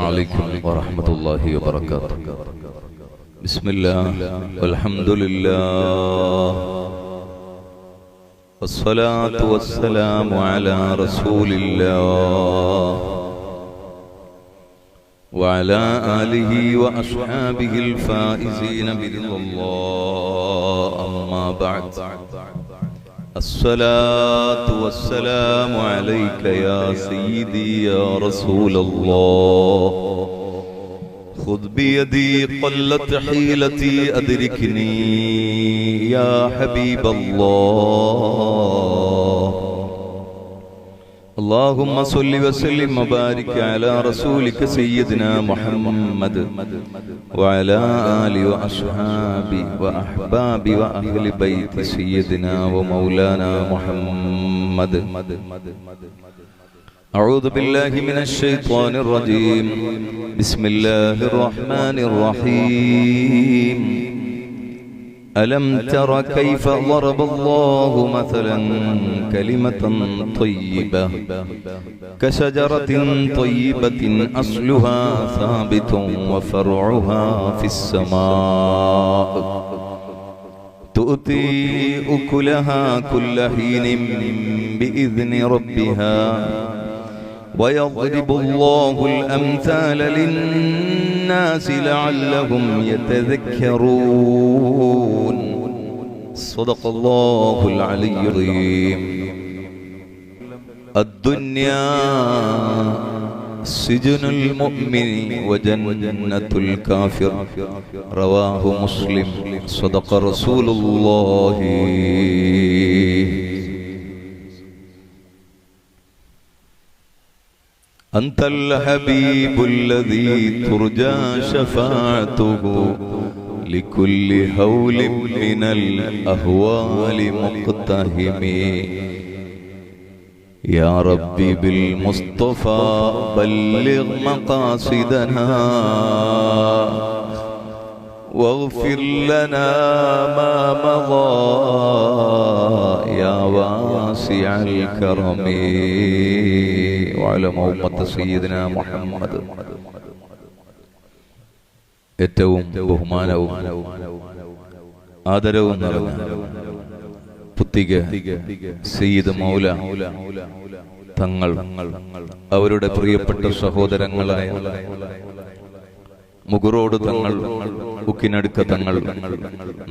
عليكم ورحمة الله وبركاته. بسم الله والحمد لله والصلاة والسلام على رسول الله وعلى آله وأصحابه الفائزين برضا الله. أما بعد، الصلاة والسلام عليك يا سيدي يا رسول الله. خذ بيدي قلت حيلتي أدركني يا حبيب الله. اللهم صل وسلم وبارك على رسولك سيدنا محمد وعلى آله وأصحابه وأحبابه وأهل بيت سيدنا ومولانا محمد. أعوذ بالله من الشيطان الرجيم. بسم الله الرحمن الرحيم. ألم تر كيف ضرب الله مثلا كلمة طيبة كشجرة طيبة أصلها ثابت وفرعها في السماء تؤتي أكلها كل حين بإذن ربها ويضرب الله الأمثال للناس لعلهم يتذكرون. صدق الله العلي العظيم. الدنيا سجن المؤمن وجنة الكافر. رواه مسلم. صدق رسول الله. أنت الحبيب الذي ترجى شفاعته لكل هول من الأهوال مقتهم. يا ربي بالمصطفى بلغ مقاصدنا واغفر لنا ما مضى يا واسع الكرم. وعلى أمة سيدنا محمد. ഏറ്റവും ബഹുമാനവും ആദരവും നിറഞ്ഞ പുത്തിക സയ്യിദ് മൗല തങ്ങൾ, അവരുടെ പ്രിയപ്പെട്ട സഹോദരങ്ങളായ മുഗുറോട് തങ്ങൾ, ഉക്കിനടുക്ക തങ്ങൾ,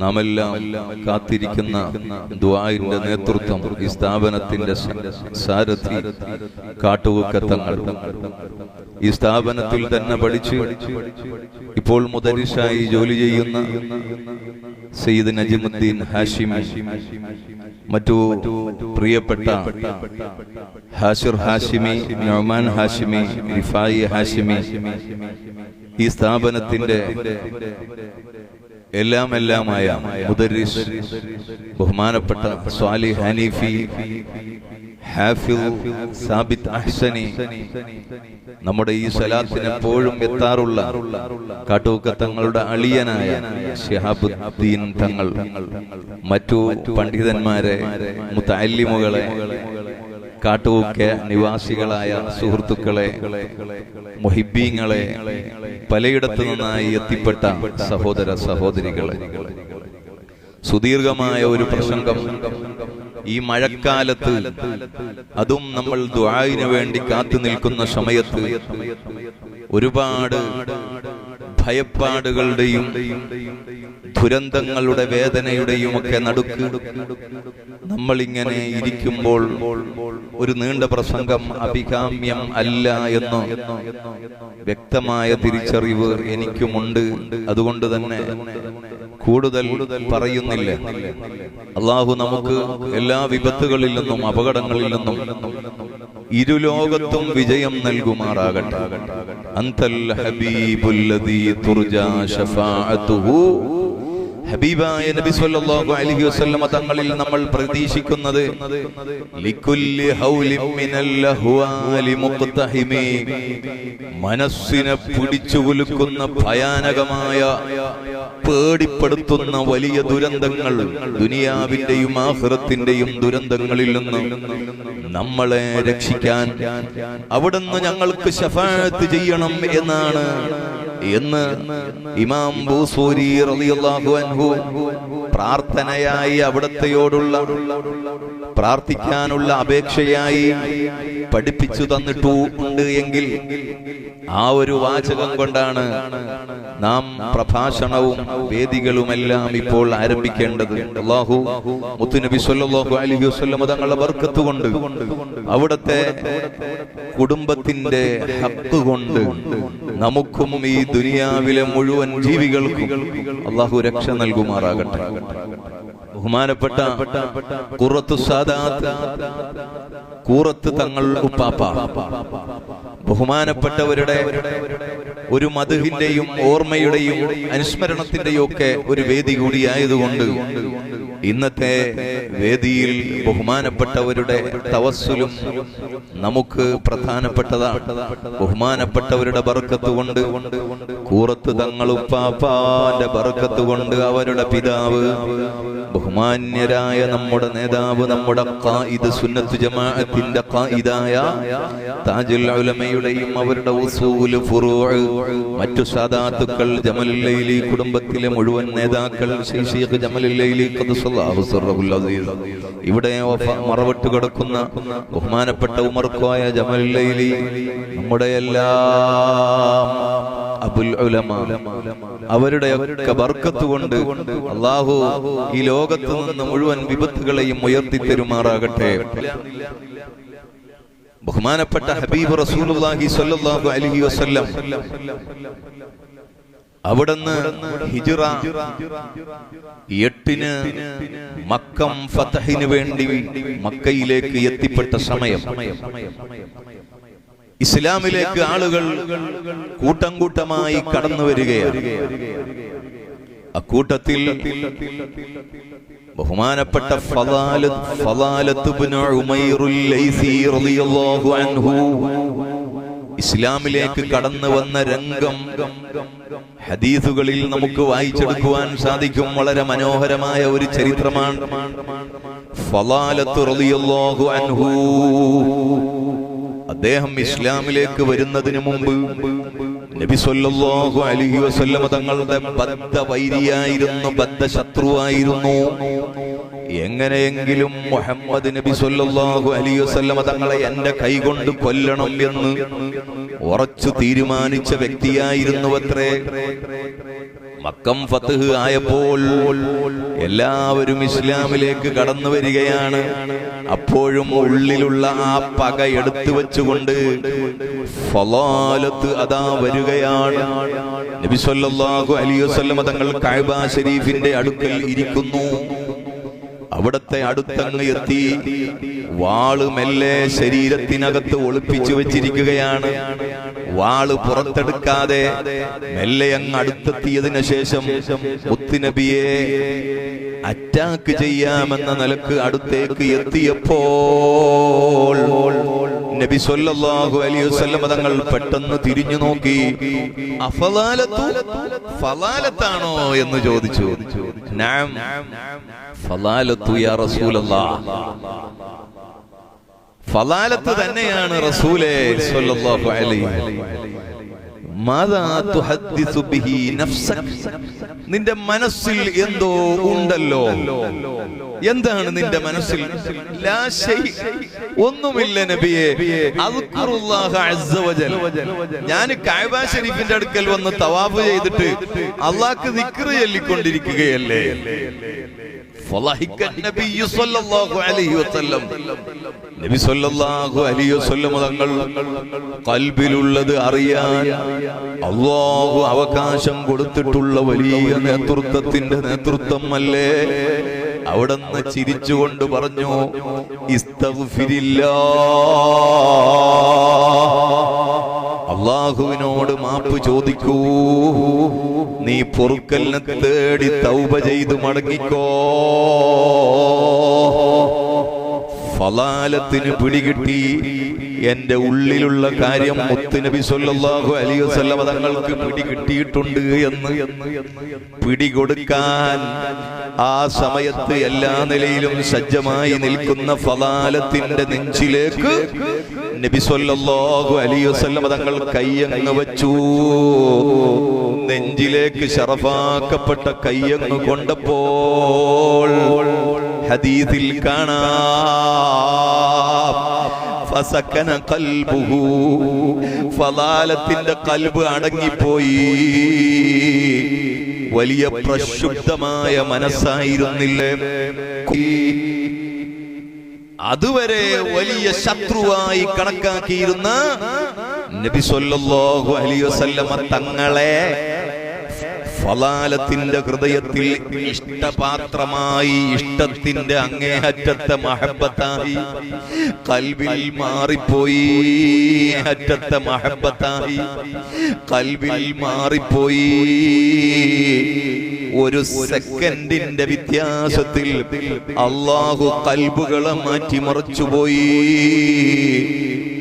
നാമെല്ലാം കാത്തിരിക്കുന്ന ദുആഇന്റെ നേതൃത്വം, ഈ സ്ഥാപനത്തിന്റെ സാരഥി കാട്ടുകുക്ക തങ്ങൾ, ഈ സ്ഥാപനത്തിൽ തന്നെ പഠിച്ച് ഇപ്പോൾ മുദരിസായി ജോലി ചെയ്യുന്ന സയ്യിദ് നജിമുദ്ദീൻ ഹാഷിമി, മറ്റു പ്രിയപ്പെട്ട ഹാഷിർ ഹാഷിമി, നൊമാൻ ഹാഷിമി, റിഫായി ഹാഷിമി, ഈ സ്ഥാപനത്തിന്റെ എല്ലാമായ മുദരിസ് ബഹുമാനപ്പെട്ട സ്വാലിഹ് ഹനീഫി, ഹാഫിദ് സാബിത്ത് അഹ്സനി, നമ്മുടെ ഈ സലാത്തിന് എപ്പോഴും എത്താറുള്ള കാട്ടൂക്ക തങ്ങളുടെ അളിയനായ ശിഹാബുദ്ദീൻ തങ്ങൾ, മറ്റു പണ്ഡിതന്മാരെ, മുതഅല്ലിമുകളെ, കാട്ടൂക്ക നിവാസികളായ സുഹൃത്തുക്കളെ, മുഹിബ്ബീങ്ങളെ, പലയിടത്തു നിന്നായി എത്തിപ്പെട്ട സഹോദര സഹോദരികളെ, സുദീർഘമായ ഒരു പ്രസംഗം ഈ മഴക്കാലത്ത്, അതും നമ്മൾ ദുആഇന് വേണ്ടി കാത്തു നിൽക്കുന്ന സമയത്ത്, ഒരുപാട് ഭയപ്പാടുകളുടെയും ദുരന്തങ്ങളുടെ വേദനയുടെയും ഒക്കെ നടുക്ക് നമ്മളിങ്ങനെ ഇരിക്കുമ്പോൾ ഒരു നീണ്ട പ്രസംഗം അഭികാമ്യം അല്ല എന്ന് വ്യക്തമായ തിരിച്ചറിവ് എനിക്കുമുണ്ട്. അതുകൊണ്ട് തന്നെ കൂടുതൽ പറയുന്നില്ല. അല്ലാഹു നമുക്ക് എല്ലാ വിപത്തുകളിൽ നിന്നും അപകടങ്ങളിൽ നിന്നും ഇരുലോകത്തും വിജയം നൽകുമാറാകട്ടെ. അന്തൽ ഹബീബുല്ലദീ തുർജാ ശഫാഅതുഹു ഹബീബായ നബി സല്ലല്ലാഹു അലൈഹി വസല്ലം തങ്ങളിൽ നമ്മൾ പ്രതീക്ഷിക്കുന്നത് ലികുല്ലി ഹൗലിൻ മിനൽ അഹ്വാലി മുഖ്തഹിമി, മനസ്സിനെ പിടിച്ചു കുലുക്കുന്ന ഭയാനകമായ പേടിപ്പെടുത്തുന്ന വലിയ ദുരന്തങ്ങൾ, ദുനിയാവിന്റെയും ആഖിറത്തിന്റെയും ദുരന്തങ്ങളിൽ നിന്ന് നമ്മളെ രക്ഷിക്കാൻ അവിടുന്ന് ഞങ്ങൾക്ക് ശഫാഅത്ത് ചെയ്യണം എന്നാണ് എന്ന് ഇമാം ബൂസൂരി റളിയല്ലാഹു അൻഹു പ്രാർത്ഥനയായി അവിടത്തെയോടുള്ള പ്രാർത്ഥിക്കാനുള്ള അപേക്ഷയായി പഠിപ്പിച്ചു തന്നിട്ടുണ്ട് എങ്കിൽ ആ ഒരു വാചകം കൊണ്ടാണ് നാം പ്രഭാഷണവും വേദികളുമെല്ലാം ഇപ്പോൾ ആരംഭിക്കേണ്ടത്. അല്ലാഹു മുത്തുനബി സല്ലല്ലാഹു അലൈഹി വസല്ലം തങ്ങളുടെ ബർക്കത്ത് കൊണ്ട് അവിടുത്തെ കുടുംബത്തിന്റെ ഹഖ് കൊണ്ട് നമുക്കും ഈ ദുനിയാവിലെ മുഴുവൻ ജീവികൾക്കും അല്ലാഹു രക്ഷ നൽകുമാറാകട്ടെ. ബഹുമാനപ്പെട്ട ഖുറത്തു സാദാത്ത് ഖുറത്ത് തങ്ങൾ ഉപ്പാപ്പ ബഹുമാനപ്പെട്ടവരുടെ ഒരു മദ്ഹിന്റെയും ഓർമ്മയുടെയും അനുസ്മരണത്തിന്റെയും ഒക്കെ ഒരു വേദി കൂടിയായതുകൊണ്ട് ഇന്നത്തെ വേദിയിൽ ബഹുമാനപ്പെട്ടവരുടെ തവസ്സുലും നമുക്ക് പ്രധാനപ്പെട്ടതാണ്. ബഹുമാനപ്പെട്ടവരുടെ ബർക്കത്ത് കൊണ്ട് ഖുറത്ത് തങ്ങൾ ഉപ്പാപ്പാന്റെ ബർക്കത്ത് കൊണ്ട് അവരുടെ പിതാവ് ബഹുമാന്യരായ നമ്മുടെ നേതാവ്, നമ്മുടെ ഖായിദ് സുന്നത്ത് ജമാഅത്തിന്റെ ഖായിദായ താജുൽ ഉലമയുടെയും അവരുടെ ഉസൂൽ ഫുറൂഅ് മറ്റു സാദാത്തുക്കൾ ജമലുൽ ലൈലി കുടുംബത്തിലെ മുഴുവൻ നേതാക്കൾ ശൈഖ് ജമലുൽ ലൈലി ഖദ്ദസല്ലാഹു സിർറഹുൽ അസീസ് ഇവിടെ മറവിട്ട് കിടക്കുന്ന ബഹുമാനപ്പെട്ട ഉമർ കോയ ജമലുൽ ലൈലി നമ്മുടെ എല്ലാം അബുൽ ഉലമ അവരുടെ ഒക്കെ ബർക്കത്ത് കൊണ്ട് അല്ലാഹു ഈ ലോകത്ത് നിന്ന് മുഴുവൻ വിപത്തുകളെയും ഉയർത്തി തരുമാറാകട്ടെ. ബഹുമാനപ്പെട്ട ഹബീബ് റസൂലുള്ളാഹി സ്വല്ലല്ലാഹു അലൈഹി വസല്ലം അവിടുന്ന് ഹിജ്റ 8-ന് മക്കം ഫതഹിന് വേണ്ടി മക്കയിലേക്ക് എത്തിപ്പെട്ട സമയം ഇസ്ലാമിലേക്ക് ആളുകൾ കൂട്ടം കൂട്ടമായി കടന്നു വരികയാണ്. അക്കൂട്ടത്തിൽ ബഹുമാനപ്പെട്ട ഫളാലത്ത് ഇബ്നു ഉമൈറുൽ ലൈസി റളിയല്ലാഹു അൻഹു ഇസ്ലാമിലേക്ക് കടന്നു വന്ന രംഗം ഹദീസുകളിൽ നമുക്ക് വായിച്ചെടുക്കുവാൻ സാധിക്കും. വളരെ മനോഹരമായ ഒരു ചരിത്രമാണ്. ഫളാലത്ത് റളിയല്ലാഹു അൻഹു അദ്ദേഹം ഇസ്ലാമിലേക്ക് വരുന്നതിന് മുമ്പ് നബി സല്ലല്ലാഹു അലൈഹി വസല്ലം തങ്ങളുടെ ബദ്ധവൈരിയായിരുന്നു, ബദ്ധശത്രുവായിരുന്നു. എങ്ങനെയെങ്കിലും മുഹമ്മദ് നബി സല്ലല്ലാഹു അലൈഹി വസല്ലം തങ്ങളെ എന്റെ കൈകൊണ്ട് കൊല്ലണം എന്ന് ഉറച്ചു തീരുമാനിച്ച വ്യക്തിയായിരുന്നുവത്രേ. മക്കം ഫത്ഹ് ആയപ്പോൾ എല്ലാവരും ഇസ്ലാമിലേക്ക് കടന്നു വരികയാണ്. അപ്പോഴും ഉള്ളിലുള്ള ആ പക എടുത്തു വെച്ചുകൊണ്ട് ഫളാലത്ത് അതാ വരികയാണ്. നബി സല്ലല്ലാഹു അലൈഹി വസല്ലം തങ്ങൾ കഅബ ശരീഫിന്റെ അടുക്കൽ ഇരിക്കുന്നു. അവിടത്തെ അടുത്തങ്ങ് എത്തി വാള് മെല്ലെ ശരീരത്തിനകത്ത് ഒളിപ്പിച്ചു വെച്ചിരിക്കുകയാണ്. വാള് പുറത്തെടുക്കാതെ മെല്ലെ അങ്ങ് അടുത്തെത്തിയതിനു ശേഷം മുത്തുനബിയെ അറ്റാക്ക് ചെയ്യാമെന്ന നിലക്ക് അടുത്തേക്ക് എത്തിയപ്പോൾ നബി സല്ലല്ലാഹു അലൈഹി വസല്ലം തങ്ങൾ പെട്ടെന്ന് തിരിഞ്ഞു നോക്കി. ഫളാലത്താണോ എന്ന് ചോദിച്ചു. നഅം ഫളാലത്തു യാ റസൂലല്ലാഹ്, ഫളാലത്ത് തന്നെയാണ് റസൂലേ സല്ലല്ലാഹു അലൈഹി. മാദാ തുഹദ്ദിസു ബിഹി നഫ്സക, നിന്റെ മനസ്സിൽ എന്തോ ഉണ്ടല്ലോ. എന്താണ് നിന്റെ മനസ്സിൽ? ലാ ശൈ, ഒന്നുമില്ല നബിയേ. അസ്കുറുല്ലാഹ അസ്സ വജൽ, ഞാൻ കഅബ ശരീഫിന്റെ അടുക്കൽ വന്ന് തവാഫ് ചെയ്തിട്ട് അല്ലാഹ്ക്ക് ദിക്ർ ചൊല്ലിക്കൊണ്ടിരിക്കുകയല്ലേ. നബി സല്ലല്ലാഹു അലൈഹി വസല്ലം തങ്ങൾ ഖൽബിലുള്ളത് അറിയാൻ അല്ലാഹു അവകാശം കൊടുത്തിട്ടുള്ള വലിയ നേതൃത്വത്തിന്റെ നേതൃത്വം അല്ലേ. അവിടുന്ന് ചിരിച്ചുകൊണ്ട് പറഞ്ഞു, ഇസ്തഗ്ഫിരില്ലാഹ്, അള്ളാഹുവിനോട് മാപ്പ് ചോദിക്കൂ. നീ പൊറുക്കലിനെ തേടി തൗബ ചെയ്തു മടങ്ങിക്കോ. ഫലാലത്തിന് പിടികിട്ടി എന്റെ ഉള്ളിലുള്ള കാര്യം മുത്തുനബി സല്ലല്ലാഹു അലൈഹി വസല്ലം തങ്ങൾക്ക് പിടികിട്ടിയിട്ടുണ്ട് എന്ന് പിടികൊടുക്കാൻ ആ സമയത്ത് എല്ലാ നിലയിലും സജ്ജമായി നിൽക്കുന്ന ഫലാലത്തിന്റെ നെഞ്ചിലേക്ക് നബി സല്ലല്ലാഹു അലൈഹി വസല്ലം തങ്ങൾ കയ്യങ്ങ് വച്ചു. നെഞ്ചിലേക്ക് ശറഫാക്കപ്പെട്ട കയ്യങ്ങ് കൊണ്ടപ്പോൾ ഹദീസിൽ കാണാം ഫസക്കന ഖൽബുഹു, ഫലാലത്തിന്റെ ഖൽബ് അടങ്ങിപ്പോയി. വലിയ പ്രക്ഷുബ്ധമായ മനസ്സായിരുന്നില്ലേ? അതുവരെ വലിയ ശത്രുവായി കണക്കാക്കിയിരുന്ന നബി സല്ലല്ലാഹു അലൈഹി വസല്ലം തങ്ങളെ ഫലാലത്തിന്റെ ഹൃദയത്തിൽ ഇഷ്ടപാത്രമായി, ഇഷ്ടത്തിന്റെ അങ്ങേയറ്റത്തെ മഹബത്തായി ഖൽബിൽ മാറിപ്പോയി. അറ്റത്തെ മഹബത്തായി ഖൽബിൽ മാറിപ്പോയി. ഒരു സെക്കൻഡിന്റെ വ്യത്യാസത്തിൽ അല്ലാഹു ഖൽബുകളെ മാറ്റിമറിച്ചുപോയി.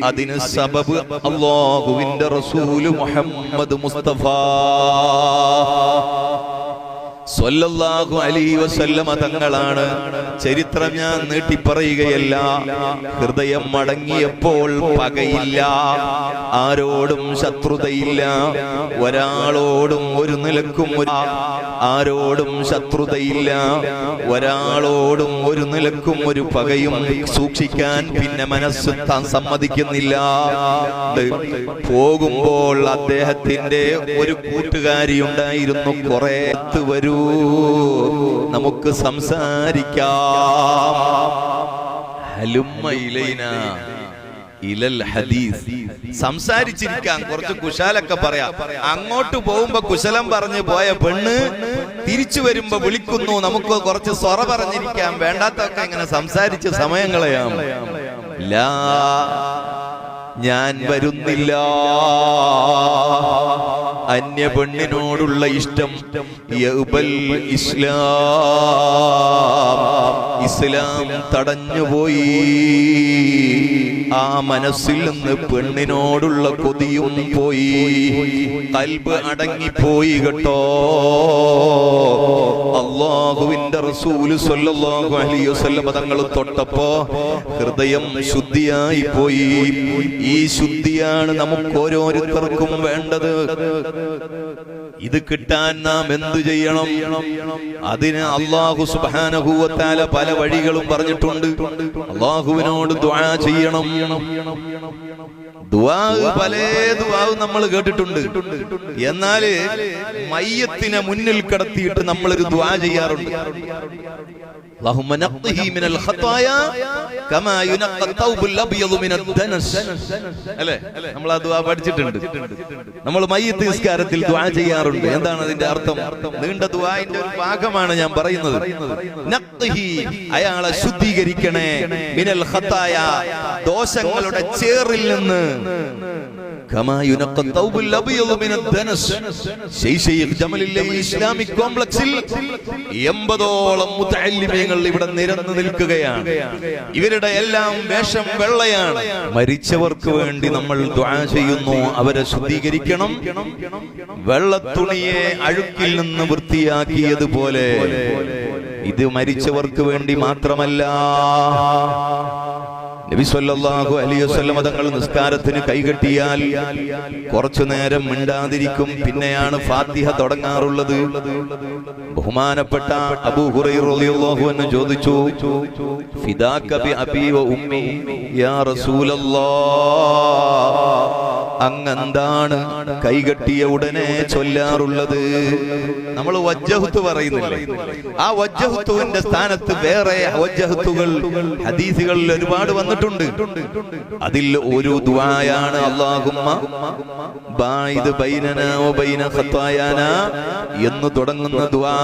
അതിന് സബബ് അല്ലാഹുവിന്റെ റസൂല് മുഹമ്മദ് മുസ്തഫ സ്വല്ലല്ലാഹു അലൈഹി വസല്ലമ തങ്ങളാണ്. ചരിത്രം ഞാൻ നീട്ടി പറയുകയല്ല. ഹൃദയം മടങ്ങിയപ്പോൾ പകയില്ല, ആരോടും ശത്രുതയില്ല, ഒരാളോടും ഒരു നിലക്കും ആരോടും ശത്രുതയില്ല, ഒരാളോടും ഒരു നിലക്കും ഒരു പകയും സൂക്ഷിക്കാൻ പിന്നെ മനസ്സ് താൻ സമ്മതിക്കുന്നില്ല. പോകുമ്പോൾ അദ്ദേഹത്തിന്റെ ഒരു കൂട്ടുകാരി ഉണ്ടായിരുന്നു. കുറെ വരൂ, നമുക്ക് സംസാരിക്കാം. ഹലുമ്മ ഇലൈന ഇലൽ ഹദീസ്, സംസാരിച്ചിരിക്കാം, കുറച്ച് കുശാലൊക്കെ പറയാം. അങ്ങോട്ട് പോകുമ്പോ കുശലം പറഞ്ഞു പോയ പെണ്ണ് തിരിച്ചു വരുമ്പോ വിളിക്കുന്നു, നമുക്ക് കുറച്ച് സൊറ പറഞ്ഞിരിക്കാം, വേണ്ടാത്തൊക്കെ ഇങ്ങനെ സംസാരിച്ച് സമയം കളയാം. ലാ, ഞാൻ വരുന്നില്ല. അന്യ പെണ്ണിനോടുള്ള ഇഷ്ടം ഇസ്ലാം തടഞ്ഞുപോയി. ആ മനസ്സിൽ നിന്ന് പെണ്ണിനോടുള്ള കൊതിയും പോയി, ഖൽബ് അടങ്ങിപ്പോയി കേട്ടോ. അല്ലാഹുവിന്റെ റസൂല് സ്വല്ലല്ലാഹു അലൈഹി വസല്ലം തങ്ങൾ തൊട്ടപ്പോ ഹൃദയം ശുദ്ധിയായി പോയി. ഈ ശുദ്ധിയാണ് നമുക്ക് ഓരോരുത്തർക്കും വേണ്ടത്. ഇത് കിട്ടാൻ നാം എന്തു ചെയ്യണം? അതിന് അല്ലാഹു സുബ്ഹാനഹു വ തആല പല വഴികളും പറഞ്ഞിട്ടുണ്ട്. അല്ലാഹുവിനോട് ദുആ ചെയ്യണം. ദുആ പല ദുആവും നമ്മൾ കേട്ടിട്ടുണ്ട്. എന്നാല് മയ്യത്തിനെ മുന്നിൽ കിടത്തിയിട്ട് നമ്മളൊരു ദുആ ചെയ്യാറുണ്ട്. اللهم نقه من الخطايا كما ينقى الثوب الابيض من الدنس. അല്ലേ, നമ്മൾ ആ ദുആ പഠിച്ചിട്ടുണ്ട്. നമ്മൾ മയ്യിത്ത് നിസ്കാരത്തിൽ ദുആ ചെയ്യാറുണ്ട്. എന്താണ് അതിന്റെ അർത്ഥം? നീണ്ട ദുആഇന്റെ ഒരു ഭാഗമാണ് ഞാൻ പറയുന്നത്. നഖ്ഹി, അയാളെ ശുദ്ധീകരിക്കണേ, മിനൽ ഖതായ, ദോഷങ്ങളുടെ ചേറിൽ നിന്ന്. كما ينقى الثوب الابيض من الدنس. ശൈഖ് ജമലിലെ ഇസ്ലാമിക് കോംപ്ലക്സിൽ 80ഓളം മുതഅല്ലിമീങ്ങൾ ഇവിടെ നിരന്നു നിൽക്കുകയാണ്. ഇവരുടെ എല്ലാം വേഷം വെള്ളയാണ്. മരിച്ചവർക്ക് വേണ്ടി നമ്മൾ ദുആ ചെയ്യുന്നു, അവരെ ശുദ്ധീകരിക്കണം. വെള്ളത്തുണിയെ അഴുക്കിൽ നിന്ന് വൃത്തിയാക്കിയതുപോലെ ഇത് മരിച്ചവർക്ക് വേണ്ടി മാത്രമല്ല. നബി സല്ലല്ലാഹു അലൈഹി വസല്ലം തങ്ങൾ നിസ്കാരത്തിന് കൈകെട്ടിയാൽ കുറച്ചു നേരം മിണ്ടാതിരിക്കും. പിന്നെയാണ് ഫാത്തിഹ തുടങ്ങാറുള്ളത്. ബഹുമാനപ്പെട്ട അബൂ ഹുറൈറ റളിയല്ലാഹു അൻഹു ചോദിച്ചു, ഫിദാക ബി അബി വ ഉമ്മി യാ റസൂലല്ലാഹ്, അങ്ങെന്താണ് കൈകെട്ടിയ ഉടനെ ചൊല്ലാറുള്ളത്? നമ്മൾ വജ്ജഹ്തു പറയുന്നില്ലേ? ആ വജ്ജഹ്തുവിന്റെ സ്ഥാനത്ത് വേറെ വജ്ജഹ്തുകൾ ഹദീസുകളിൽ ഒരുപാട് വന്നിട്ടുണ്ട്. അതിൽ ഒരു ദുആയാണ് അല്ലാഹുമ്മ ബായിദ് ബൈനനാ വ ബൈന ഖതായാനാ എന്ന് തുടങ്ങുന്ന ദുആ.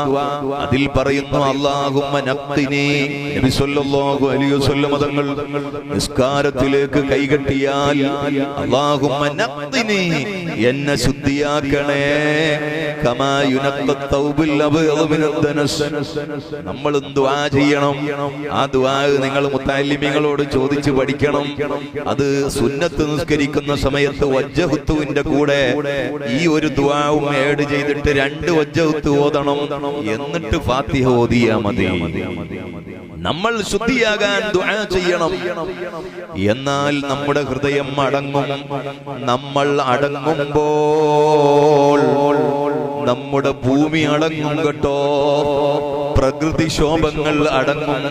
അതിൽ പറയുന്നു അല്ലാഹുമ്മ നഖ്തിനി. നബി സല്ലല്ലാഹു അലൈഹി വസല്ലം തങ്ങൾ നിസ്കാരത്തിലേക്ക് കൈകെട്ടിയാൽ അല്ലാഹുമ്മ നഖ്ദിനി, എന്നെ ശുദ്ധിയാക്കണേ. കമാ യുനഖ്ഖ തൗബുൽ അബ്യദു മിനദ്ദനസ്. നമ്മൾ ദുആ ചെയ്യണം. ആ ദുആ നിങ്ങൾ മുത്തഅല്ലിമീങ്ങളോട് ചോദിച്ചു പഠിക്കണം. അത് സുന്നത്ത് നിസ്കരിക്കുന്ന സമയത്ത് വജ്ഹത്തുവിന്റെ കൂടെ ഈ ഒരു ദുആവും ആഡ് ചെയ്തിട്ട് 2 വജ്ഹത്ത് ഓതണം. എന്നിട്ട് ഫാത്തിഹ ഓതിയാ മതി. നമ്മൾ ശുദ്ധിയാകാൻ ദുആ ചെയ്യണം. എന്നാൽ നമ്മുടെ ഹൃദയം അടങ്ങും. നമ്മൾ അടങ്ങുമ്പോൾ നമ്മുടെ ഭൂമി അടങ്ങും കേട്ടോ. പ്രകൃതിക്ഷോഭങ്ങൾ അടങ്ങും.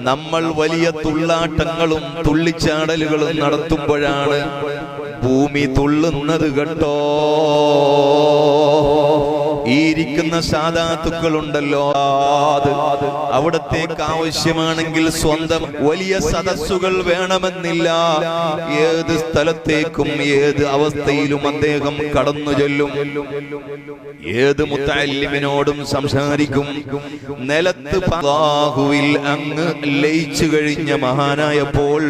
നമ്മൾ വലിയ തുള്ളാട്ടങ്ങളും തുള്ളിച്ചാടലുകളും നടത്തുമ്പോഴാണ് ഭൂമി തുള്ളുന്നത് കേട്ടോ. ഈ ഇരിക്കുന്ന സാദാത്തുക്കളുണ്ടല്ലോ, അവിടത്തേക്ക് ആവശ്യമാണെങ്കിൽ സ്വന്തം വലിയ സദസ്സുകൾ വേണമെന്നില്ല. ഏത് സ്ഥലത്തേക്കും ഏത് അവസ്ഥയിലും അദ്ദേഹം കടന്നു ചെല്ലും. ഏത് മുത്തഅല്ലിമിനോടും സംസാരിക്കും. നിലത്ത് അല്ലാഹുവിൽ അങ്ങ് ലയിച്ചു കഴിഞ്ഞ മഹാനായപ്പോൾ,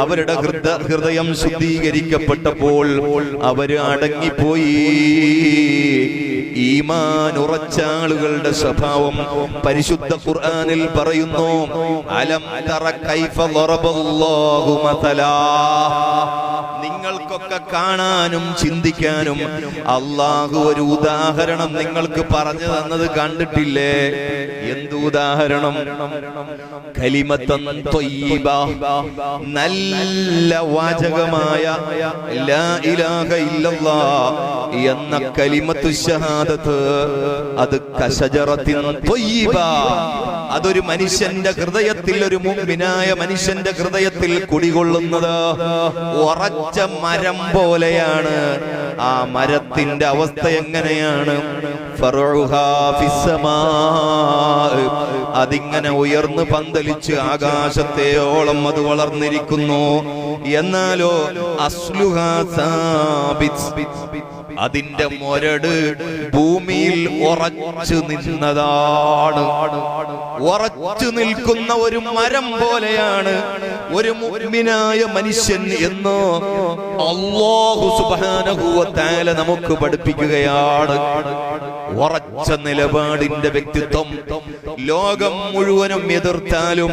അവരുടെ ഹൃദയം ശുദ്ധീകരിക്കപ്പെട്ടപ്പോൾ അവര് അടങ്ങിപ്പോയി. ഈമാൻ ഉറച്ച ആളുകളുടെ സ്വഭാവം പരിശുദ്ധ ഖുർആനിൽ പറയുന്നു. അലം തറ കൈഫ ളറബല്ലാഹു മതലാ. നിങ്ങൾക്കൊക്കെ കാണാനും ചിന്തിക്കാനും അല്ലാഹു ഒരു ഉദാഹരണം നിങ്ങൾക്ക് പറഞ്ഞു തന്നത് കണ്ടിട്ടില്ലേ? എന്ത് ഉദാഹരണം? കലിമത്തൻ ത്വയ്യിബ, നല്ല വാചകമായ ലാ ഇലാഹ ഇല്ലല്ലാഹ് എന്ന കലിമത്തു ഷഹാദത്ത്. അത് കശജറത്തിൻ ത്വയ്യിബ, അതൊരു മനുഷ്യന്റെ ഹൃദയത്തിൽ, ഒരു മുഅ്മിനായ മനുഷ്യന്റെ ഹൃദയത്തിൽ കുടികൊള്ളുന്നത് ഉറച്ച മരം പോലെയാണ്. ആ മരത്തിന്റെ അവസ്ഥ എങ്ങനെയാണ്? ഫർഉഹാ ഫിസ്സമാ, അതിങ്ങനെ ഉയർന്ന് പന്തലിച്ച് ആകാശത്തെയോളം അത് വളർന്നിരിക്കുന്നു. എന്നാലോ അസ്ലുഹാ സാബിത്, അതിന്റെ മൊരട് ഭൂമിയിൽ ഉറച്ചു നിന്നതാണ്. ഉറച്ചു നിൽക്കുന്ന ഒരു മരം പോലെയാണ് ഒരു മുഅ്മിനായ മനുഷ്യൻ എന്ന് അല്ലാഹു സുബ്ഹാനഹു വ തആല നമുക്ക് പഠിപ്പിക്കുകയാണ്. ഉറച്ച നിലപാടിന്റെ വ്യക്തിത്വം ലോകം മുഴുവനും എതിർത്താലും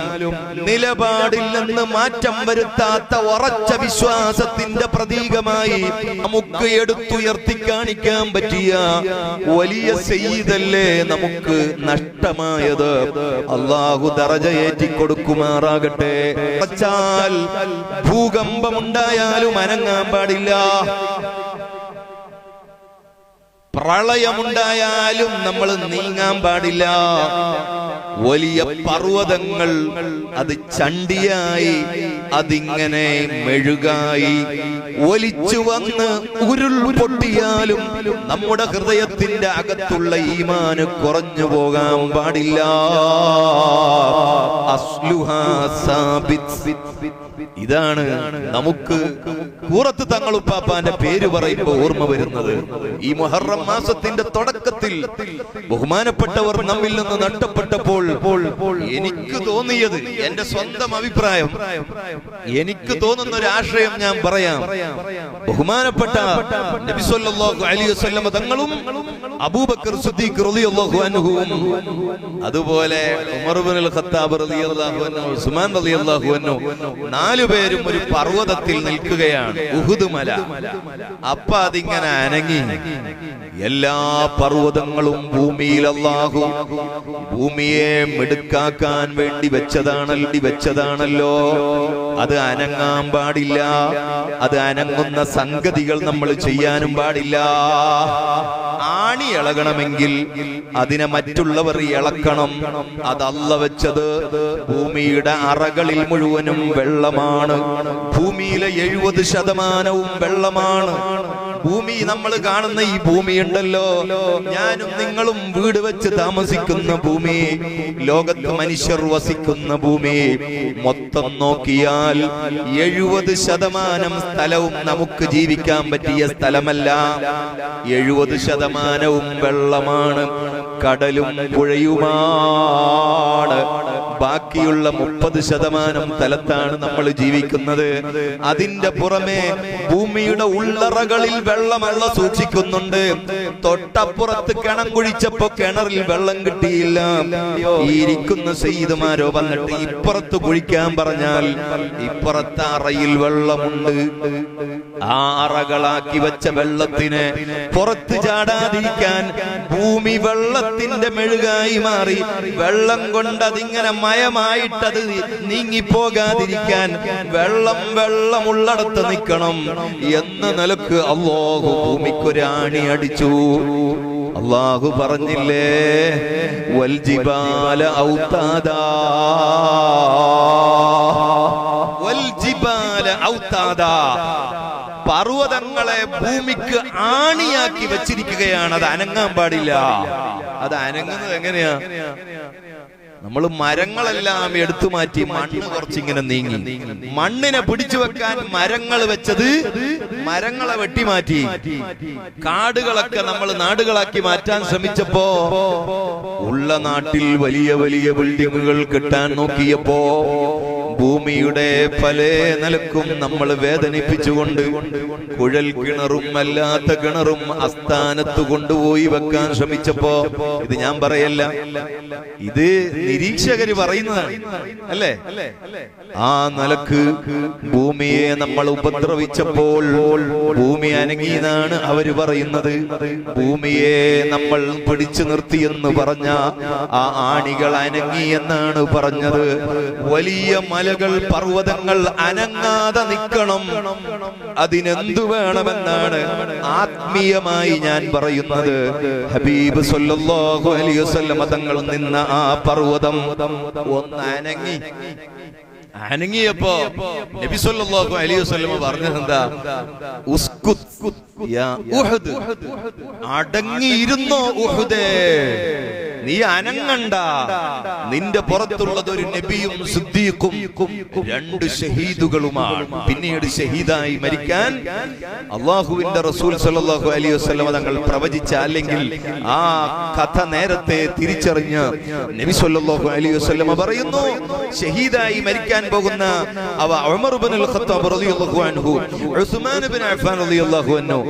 നിലപാടിൽ നിന്ന് മാറ്റം വരുത്താത്ത ഉറച്ച വിശ്വാസത്തിന്റെ പ്രതീകമായി നമുക്ക് എടുത്തുയർത്തി കാണിക്കാൻ പറ്റിയ വലിയ സയ്യിദല്ലേ നമുക്ക് നഷ്ടമായത്. അല്ലാഹു ദറജ ഏറ്റി കൊടുക്കുമാറാകട്ടെ. ഭൂകമ്പമുണ്ടായാലും അനങ്ങാൻ പാടില്ല. പ്രളയമുണ്ടായാലും നമ്മൾ നീങ്ങാൻ പാടില്ല. വലിയ പർവ്വതങ്ങൾ അത് ചണ്ടിയായി, അതിങ്ങനെ മെഴുകായി ഒലിച്ചു വന്ന് ഉരുൾ പൊട്ടിയാലും നമ്മുടെ ഹൃദയത്തിന്റെ അകത്തുള്ള ഈമാന് കുറഞ്ഞു പോകാൻ പാടില്ല. അസ്ലുഹാ സാബിത്. ഇതാണ് നമുക്ക് കൂറത്ത് തങ്ങളുപ്പാപ്പാന്റെ പേര് പറയുമ്പോൾ ഓർമ്മ വരുന്നത്. ഈ മുഹറം മാസത്തിന്റെ തുടക്കത്തിൽ ബഹുമാനപ്പെട്ടവർ നമ്മിൽ നിന്ന് നഷ്ടപ്പെട്ടപ്പോൾ എനിക്ക് തോന്നിയത്, എന്റെ സ്വന്തം അഭിപ്രായം, എനിക്ക് തോന്നുന്ന ഒരു ആശയം ഞാൻ പറയാം. ബഹുമാനപ്പെട്ട നബി സല്ലല്ലാഹു അലൈഹി വസല്ലം തങ്ങളും അബൂബക്കർ സിദ്ദീഖ് റളിയല്ലാഹു അൻഹുവും അതുപോലെ ഉമർ ഇബ്നുൽ ഖത്താബ് റളിയല്ലാഹു അൻഹു, ഉസ്മാൻ റളിയല്ലാഹു അൻഹു, 4 പേരും ഒരു പർവ്വതത്തിൽ നിൽക്കുകയാണ്, ഉഹുദ് മല. അപ്പ അതിങ്ങനെ അനങ്ങി. എല്ലാ പർവ്വതങ്ങളും ഭൂമിയിൽ അല്ലാഹു ഭൂമിയെ മിടുക്കാക്കാൻ വേണ്ടി വെച്ചതാണല്ലോ. അത് അനങ്ങാൻ പാടില്ല. അത് അനങ്ങുന്ന സംഗതികൾ നമ്മൾ ചെയ്യാനും പാടില്ല. ആണി ഇളകണമെങ്കിൽ അതിനെ മറ്റുള്ളവർ ഇളക്കണം. അത് അല്ലാഹു വെച്ചത് ഭൂമിയുടെ അറകളിൽ മുഴുവനും വെള്ളമാണ്. ഭൂമിയിലെ 70% വെള്ളമാണ്. ഭൂമി, നമ്മൾ കാണുന്ന ഈ ഭൂമി ഉണ്ടല്ലോ, ഞാനും നിങ്ങളും വീട് വെച്ച് താമസിക്കുന്ന ഭൂമി, ലോകത്ത് മനുഷ്യർ വസിക്കുന്ന ഭൂമി മൊത്തം നോക്കിയാൽ 70% സ്ഥലവും നമുക്ക് ജീവിക്കാൻ പറ്റിയ സ്ഥലമല്ല. 70% വെള്ളമാണ്. കടലും പുഴയുമാണ്. ബാക്കിയുള്ള 30% സ്ഥലത്താണ് നമ്മൾ ജീവിക്കുന്നത്. അതിന്റെ പുറമെ ഭൂമിയുടെ ഉള്ളറകളിൽ വെള്ളമല്ല സൂക്ഷിക്കുന്നുണ്ട്. തൊട്ടപ്പുറത്ത് കിണം കുഴിച്ചപ്പോ കിണറിൽ വെള്ളം കിട്ടിയില്ല. ഈ ഇരിക്കുന്ന സയ്യിദുമാരോ വന്നിട്ട് ഇപ്പുറത്ത് കുഴിക്കാൻ പറഞ്ഞാൽ ഇപ്പുറത്തെ അറയിൽ വെള്ളമുണ്ട്. ആ അറകളാക്കി വെച്ച വെള്ളത്തിന് പുറത്ത് ചാടാതിരിക്കാൻ ഭൂമി വെള്ളത്തിന്റെ മെഴുകായി മാറി. വെള്ളം കൊണ്ട് അതിങ്ങനെ മയമായിട്ടത് നീങ്ങിപ്പോകാതിരിക്കാൻ വെള്ളമുള്ളിടത്ത് നിൽക്കണം എന്ന നിലക്ക് അല്ലാഹു ഭൂമിക്കൊരാണി അടിച്ചു. അല്ലാഹു പറഞ്ഞില്ലേ, വൽ ജിബാല ഔതാദാ, വൽ ജിബാല ഔതാദാ, പർവ്വതങ്ങളെ ഭൂമിക്ക് ആണിയാക്കി വെച്ചിരിക്കുകയാണ്. അത് അനങ്ങാൻ പാടില്ല. അത് അനങ്ങുന്നത് എങ്ങനെയാ? നമ്മൾ മരങ്ങളെല്ലാം എടുത്തു മാറ്റി മണ്ണ് കുറച്ചിങ്ങനെ നീങ്ങി. മണ്ണിനെ പിടിച്ചു വെക്കാൻ മരങ്ങൾ വെച്ചത് മരങ്ങളെ വെട്ടിമാറ്റി. കാടുകളൊക്കെ നമ്മൾ നാടുകളാക്കി മാറ്റാൻ ശ്രമിച്ചപ്പോ ഉള്ള നാട്ടിൽ വലിയ വലിയ ബിൽഡിങ്ങുകൾ കെട്ടാൻ നോക്കിയപ്പോ ഭൂമിയുടെ പല നിലക്കും നമ്മൾ വേദനിപ്പിച്ചുകൊണ്ട് കുഴൽ കിണറും അല്ലാത്ത കിണറും അസ്ഥാനത്ത് കൊണ്ടുപോയി വെക്കാൻ ശ്രമിച്ചപ്പോ, ഇത് ഞാൻ പറയല്ല, ഇത് നിരീക്ഷകര് പറയുന്നതാണ് അല്ലേ? ആ നിലക്ക് ഭൂമിയെ നമ്മൾ ഉപദ്രവിച്ചപ്പോൾ ഭൂമി അനങ്ങിയെന്നാണ് അവര് പറയുന്നത്. ഭൂമിയെ നമ്മൾ പിടിച്ചു നിർത്തിയെന്ന് പറഞ്ഞ ആ ആണികൾ അനങ്ങി എന്നാണ് പറഞ്ഞത്. വലിയ മലകൾ, പർവ്വതങ്ങൾ അനങ്ങാതെ നിൽക്കണം. അതിനെന്തു വേണമെന്നാണ് ആത്മീയമായി ഞാൻ പറയുന്നത്. ഹബീബ് സല്ലല്ലാഹു അലൈഹി വസല്ലം തങ്ങൾ നിന്ന ആ പർവ്വതം ഒന്ന് അനങ്ങിയപ്പോ നബി സല്ലല്ലാഹു അലൈഹി വസല്ലം പറഞ്ഞതെന്താ? ഉസ്കുത് യാ ഉഹദ്, അടങ്ങിയിരുന്നോ ഉഹദേ, നീ അനങ്ങണ്ട. നിന്റെ പുറത്തുള്ളത് ഒരു നബിയും സിദ്ദീഖും 2 ഷഹീദുകളുമാണ്. പിന്നീട് ഷഹീദായി മരിക്കാൻ അല്ലാഹുവിന്റെ റസൂൽ സല്ലല്ലാഹു അലൈഹി വസല്ലം തങ്ങൾ പ്രവചിച്ച, അല്ലെങ്കിൽ ആ കഥ നേരത്തെ തിരിച്ചറിഞ്ഞ് നബി സല്ലല്ലാഹു അലൈഹി വസല്ലം പറയുന്നു, ഷഹീദായി മരിക്കാൻ പോകുന്ന അവ ഉമർ ഇബ്നുൽ ഖത്താബ് റളിയല്ലാഹു അൻഹു, ഉസ്മാൻ ഇബ്നു അഫ്ഫാൻ റളിയല്ലാഹു അൻഹു,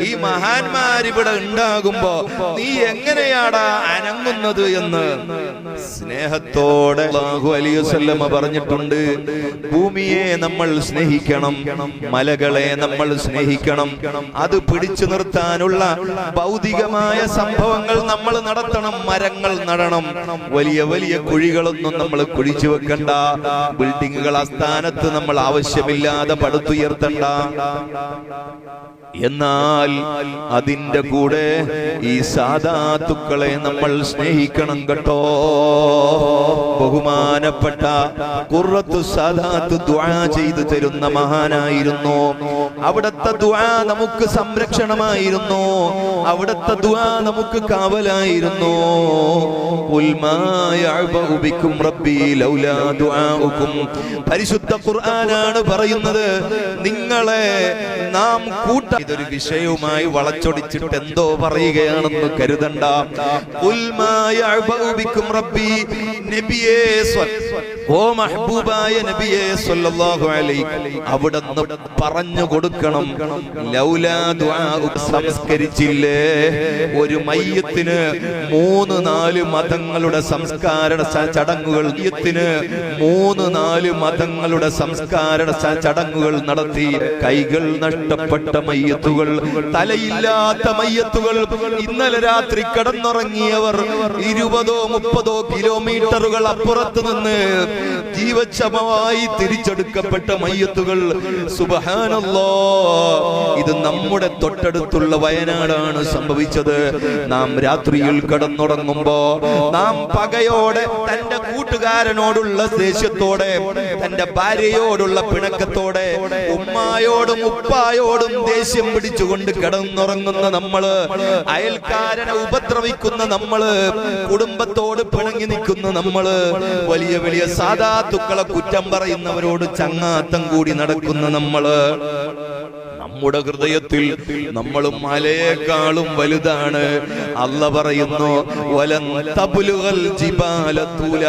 ഈ മഹാന്മാർ ഇവിടെ ഉണ്ടാകുമ്പോ നീ എങ്ങനെയാടാ അനങ്ങുന്നത് എന്ന് സ്നേഹത്തോടെ അല്ലാഹു അലൈഹി വസല്ലം പറഞ്ഞിട്ടുണ്ട്. ഭൂമിയെ നമ്മൾ സ്നേഹിക്കണം, മലകളെ നമ്മൾ സ്നേഹിക്കണം. അത് പിടിച്ചു നിർത്താനുള്ള ഭൗതികമായ സംഭവങ്ങൾ നമ്മൾ നടത്തണം. മരങ്ങൾ നടണം. വലിയ വലിയ കുഴികളൊന്നും നമ്മൾ കുഴിച്ചു വെക്കണ്ട. ബിൽഡിങ്ങുകൾ ആസ്ഥാനത്ത് നമ്മൾ ആവശ്യമില്ലാതെ പടുത്തുയർത്തണ്ട. എന്നാൽ അതിന്റെ കൂടെ ഈ സാദാത്തുക്കളെ നമ്മൾ സ്നേഹിക്കണം കേട്ടോ. ബഹുമാനപ്പെട്ട ഖുർറത്തു സാദാത്ത് ദുആ ചെയ്തു തരുന്ന മഹാനായിരുന്നു. അവിടുത്തെ ദുആ നമുക്ക് സംരക്ഷണമായിരുന്നു. അവിടുത്തെ ദുആ നമുക്ക് കാവലായിരുന്നു. ഖുൽ മാ യഅബഉ ബിക്കും റബ്ബി ലൗലാ ദുആഉകും. പരിശുദ്ധ ഖുർആനാണ് പറയുന്നത്, നിങ്ങളെ നാം ഇതൊരു വിഷയവുമായി വളച്ചൊടിച്ചിട്ട് എന്തോ പറയുകയാണെന്ന് കരുതണ്ട. ഖുൽ മാ യഅബഉ ബിക്കും റബ്ബി, നബിയേ, ഓ മഹ്ബൂബായ നബിയേ സല്ലല്ലാഹു അലൈഹി, അവിടുന്ന് പറഞ്ഞു കൊടുക്കണം, ലൗലാ ദുആഉ, സംസ്കരിച്ചില്ലേ ഒരു മയ്യത്തിന് 3-4 മതങ്ങളുടെ സംസ്കാര ചടങ്ങുകൾ, മയ്യത്തിന് 3-4 മതങ്ങളുടെ സംസ്കാര ചടങ്ങുകൾ നടത്തി. കൈകൾ നഷ്ടപ്പെട്ട മയ്യത്തുകൾ, തലയില്ലാത്ത മയ്യത്തുകൾ, ഇന്നലെ രാത്രി കിടന്നുറങ്ങിയവർ 20-30 കിലോമീറ്ററുകൾ അപ്പുറത്ത് നിന്ന് ജീവക്ഷമമായി തിരിച്ചെടുക്കപ്പെട്ട മയ്യത്തുകൾ. സുബ്ഹാനല്ലാഹ്, ഇത് നമ്മുടെ തൊട്ടടുത്തുള്ള വയനാടാണ് സംഭവിച്ചത്. നാം രാത്രിയിൽ കിടന്നുറങ്ങുമ്പോ നാം പകയോടെ, തന്റെ കൂട്ടുകാരനോടുള്ള ദേഷ്യത്തോടെ, തന്റെ ഭാര്യയോടുള്ള പിണക്കത്തോടെ, ഉമ്മായോടും ഉപ്പായോടും ദേഷ്യം പിടിച്ചുകൊണ്ട് കിടന്നുറങ്ങുന്ന നമ്മള്, അയൽക്കാരനെ ഉപദ്രവിക്കുന്ന നമ്മള്, കുടുംബത്തോട് പിണങ്ങി നിൽക്കുന്ന നമ്മള്, വലിയ വലിയ സാദാത്തുക്കളെ കുറ്റം പറയുന്നവരോട് ചങ്ങാത്തം കൂടി നടക്കുന്ന നമ്മള്, നമ്മുടെ ഹൃദയത്തിൽ നമ്മളും മലയേക്കാളും വലുതാണ്. അല്ല പറയുന്നു വലൻ തബ്ലുഗൽ ജിബാല തൂല.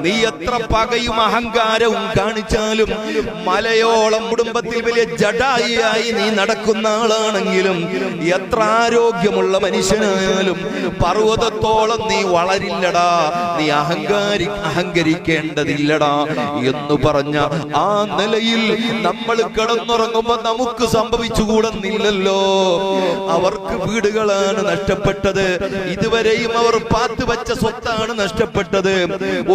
നീ എത്ര പകയും അഹങ്കാരവും കാണിച്ചാലും മലയോളം കുടുംബത്തിൽ വലിയ ജഡായിയായി നീ നടക്കുന്ന ആളാണെങ്കിലും എത്ര ആരോഗ്യമുള്ള മനുഷ്യനായാലും പർവ്വതത്തോളം നീ വളരില്ലടാ, നീ അഹങ്കരിക്കേണ്ടതില്ലടാ എന്ന് പറഞ്ഞ ആ നിലയിൽ നമ്മൾ കിടന്നുറങ്ങുമ്പോ നമുക്ക് സംഭവിച്ചുകൂടുന്നില്ലല്ലോ. അവർക്ക് വീടുകളാണ് നഷ്ടപ്പെട്ടത്, ഇതുവരെയും അവർ പാത്തുവച്ച സ്വത്താണ് നഷ്ടപ്പെട്ടത്.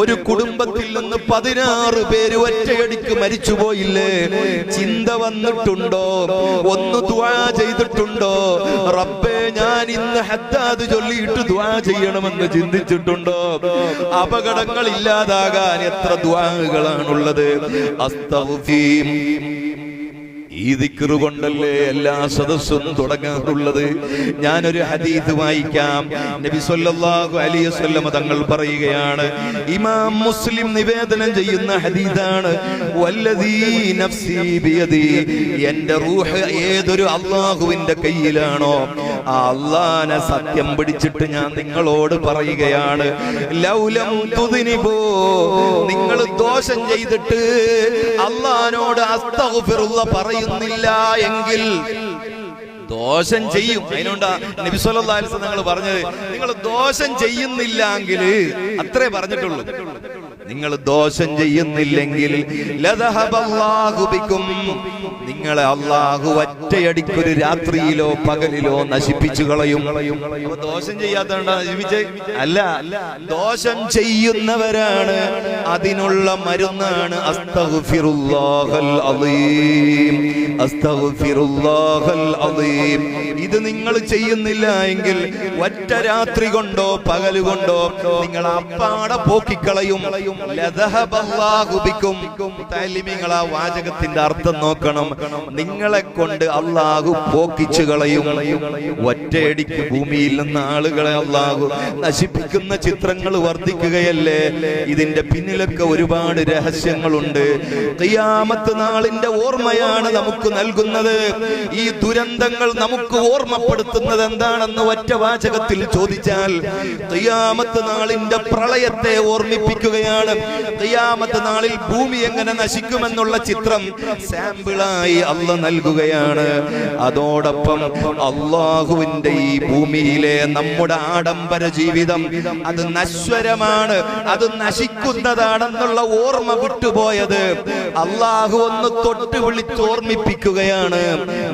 ഒരു കുടുംബത്തിൽ നിന്ന് 16 പേര് ഒറ്റയടിക്ക് മരിച്ചുപോയില്ലേ? ചിന്ത വന്നിട്ടുണ്ടോ? ഒന്ന് ദുആ ചെയ്തിട്ടുണ്ടോ? റബ്ബേ ഞാൻ ഇന്ന് ഹദ്ദാദ് ചൊല്ലിയിട്ട് ദുആ ചെയ്യണമെന്ന് ചിന്തിച്ചിട്ടുണ്ടോ? അപകടങ്ങൾ ഇല്ലാതാകാൻ എത്ര ദുആകളാണുള്ളത്. അസ്തഗ്ഫീർ, ഈ ദിക്റ് കൊണ്ടല്ലേ എല്ലാ സദസ്സും തുടങ്ങാറുള്ളത്. ഞാനൊരു ഹദീസ് വായിക്കാം. നബി സല്ലല്ലാഹു അലൈഹി വസല്ലം തങ്ങൾ പറയുകയാണ്, ഇമാം മുസ്ലിം നിവേദനം ചെയ്യുന്ന ഹദീസാണ്, വല്ലദീ നഫ്സി ബിയദി, എന്റെ റൂഹ് ഏതൊരു അല്ലാഹുവിന്റെ കയ്യിലാണോ ആ അല്ലാഹനെ സത്യം പിടിച്ചിട്ട് ഞാൻ നിങ്ങളോട് പറയുകയാണ്, ലൗലം തുദ്നിബൂ, നിങ്ങൾ ദോഷം ചെയ്തിട്ട് അല്ലാഹനോട് അസ്തഗ്ഫിറുല്ലാഹ് പറയുന്നില്ല എങ്കിൽ ദോഷം ചെയ്യും. അതിനോണ്ടാ നബി സല്ലല്ലാഹു അലൈഹി വസല്ലം തങ്ങൾ പറഞ്ഞത്, നിങ്ങൾ ദോഷം ചെയ്യുന്നില്ല എങ്കിൽ, അത്രേ പറഞ്ഞിട്ടുള്ളൂ. നിങ്ങൾ ദോഷം ചെയ്യുന്നില്ലെങ്കിൽ ലദഹബല്ലാഹു ബിക്കും, നിങ്ങളെ അല്ലാഹു ഒറ്റയടിക്കൊരു രാത്രിയിലോ പകലിലോ നശിപ്പിച്ചു കളയും. അപ്പൊ ദോഷം ചെയ്യാത്തതുകൊണ്ടാ നശിപ്പിച്ചേ? അല്ല, ദോഷം ചെയ്യുന്നവരാണ്. അതിനുള്ള മരുന്നാണ് അസ്തഗ്ഫിറുല്ലാഹൽ അളീം, അസ്തഗ്ഫിറുല്ലാഹൽ അളീം. ഇത് നിങ്ങൾ ചെയ്യുന്നില്ല എങ്കിൽ ഒറ്റ രാത്രി കൊണ്ടോ പകല് കൊണ്ടോ നിങ്ങൾ അപ്പാടെ പോക്കിക്കളയും. ലദഹബല്ലാഹു ബിക്കും. തഅലീമിങ്ങൾ ആ വാചകത്തിന്റെ അർത്ഥം നോക്കണം. നിങ്ങളെ കൊണ്ട് അല്ലാഹു പോക്കിച്ചു കളയും. ഒറ്റയടിക്ക് ഭൂമിയിൽ നിന്ന് ആളുകളെ അല്ലാഹു നശിപ്പിക്കുന്ന ചിത്രങ്ങൾ വർദ്ധിക്കുകയല്ലേ? ഇതിന്റെ പിന്നിലൊക്കെ ഒരുപാട് രഹസ്യങ്ങളുണ്ട്. ഖിയാമത്ത് നാളിന്റെ ഓർമ്മയാണ് നമുക്ക് നൽകുന്നത്. ഈ ദുരന്തങ്ങൾ നമുക്ക് ഓർമ്മപ്പെടുത്തുന്നത് എന്താണെന്ന് ഒറ്റ വാചകത്തിൽ ചോദിച്ചാൽ ഖിയാമത്ത് നാളിന്റെ പ്രളയത്തെ ഓർമ്മിപ്പിക്കുകയാണ്. ഖിയാമത്ത് നാളിൽ ഭൂമി എങ്ങനെ നശിക്കുമെന്നുള്ള ചിത്രം സാമ്പിളായി അല്ലാഹു നൽകുകയാണ്. അതോടൊപ്പം അല്ലാഹുവിന്റെ ഈ ഭൂമിയിലെ നമ്മുടെ ആഡംബര ജീവിതം അത് നശ്വരമാണ്, അത് നശിക്കുന്നതാണെന്നുള്ള ഓർമ്മ വിട്ടുപോയത് അല്ലാഹു ഒന്ന് തൊട്ട് വിളിച്ചോർമ്മിപ്പിക്കുകയാണ്.